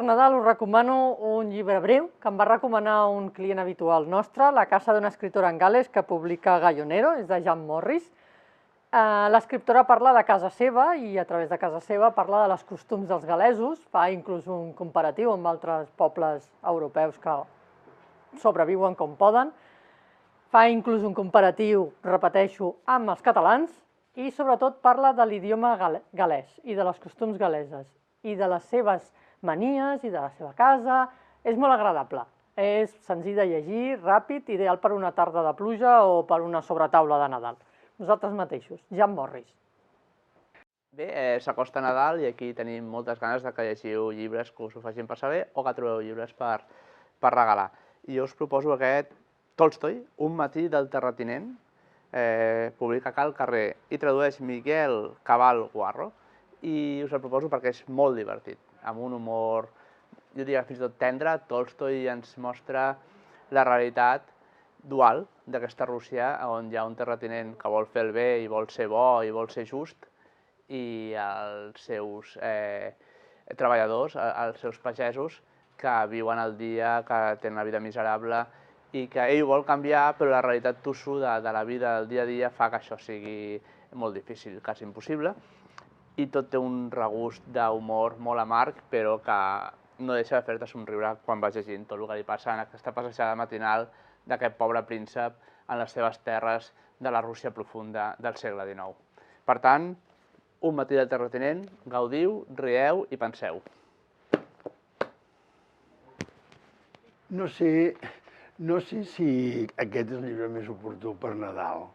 Nadal us recomano un llibre breu que em va recomanar un client habitual nostre, La casa d'una escriptora en Gal·les, que publica Gallonero, és de Jan Morris. L'escriptora parla de casa seva i a través de casa seva parla dels costums dels gal·lesos, fa inclús un comparatiu amb altres pobles europeus que sobreviuen com poden, fa inclús un comparatiu, repeteixo, amb els catalans i sobretot parla de l'idioma gal·lès i de les costums gal·leses i de les seves manies i de la seva casa. És molt agradable, és senzill de llegir, ràpid, ideal per una tarda de pluja o per una sobretaula de Nadal. Nosaltres mateixos, Jan Morris. Bé, s'acosta Nadal i aquí tenim moltes ganes que llegiu llibres que us ho facin passar bé o que trobeu llibres per regalar. I jo us proposo aquest Tolstoi, Un matí del terratinent, publica a Cal Carrer i tradueix Miguel Cabal Guarro, i us el proposo perquè és molt divertit, amb un humor, jo diria fins i tot tendre. Tolstoi ens mostra la realitat dual d'aquesta Rússia, on hi ha un terratinent que vol fer el bé i vol ser bo i vol ser just, i els seus treballadors, els seus pagesos, que viuen al dia, que tenen una vida miserable i que ell vol canviar, però la realitat tossuda de la vida del dia a dia fa que això sigui molt difícil, quasi impossible. I tot té un regust d'humor molt amarg, però que no deixa de fer-te somriure quan vas llegint tot el que li passa en aquesta passejada matinal d'aquest pobre príncep en les seves terres de la Rússia profunda del segle XIX. Per tant, Un matí del terratinent, gaudiu, rieu i penseu. No sé si aquest és el llibre més oportú per Nadal,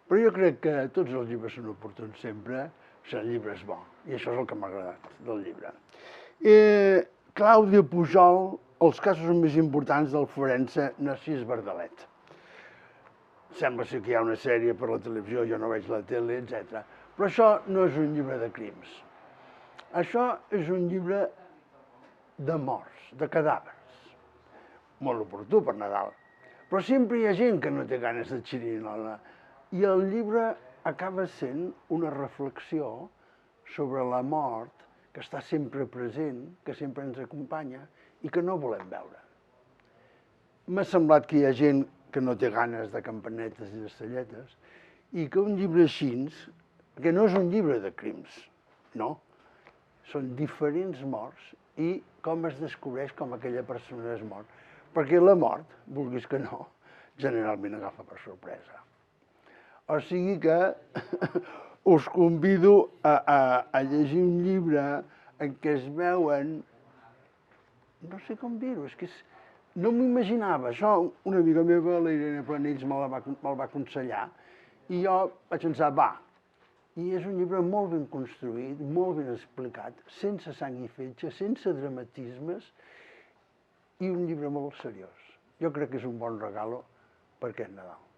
però jo crec que tots els llibres són oportuns sempre, el llibre és bo, i això és el que m'ha agradat del llibre. Clàudia Pujol, els casos més importants del forense Narcís Verdalet. Sembla ser que hi ha una sèrie per la televisió, jo no veig la tele, etc. Però això no és un llibre de crims. Això és un llibre de morts, de cadàvers. Molt oportú per Nadal. Però sempre hi ha gent que no té ganes de xirinola. I el llibre acaba sent una reflexió sobre la mort que està sempre present, que sempre ens acompanya i que no volem veure. M'ha semblat que hi ha gent que no té ganes de campanetes i d'estelletes i que un llibre així, que no és un llibre de crims, no, són diferents morts i com es descobreix com aquella persona és mort. Perquè la mort, vulguis que no, generalment agafa per sorpresa. O sigui que us convido a llegir un llibre en què es veuen, no sé com dir-ho, és que no m'ho imaginava. Això una amiga meva, la Irene Planells, me'l va aconsellar i jo vaig pensar, va. I és un llibre molt ben construït, molt ben explicat, sense sang i fetge, sense dramatismes i un llibre molt seriós. Jo crec que és un bon regal per aquest Nadal.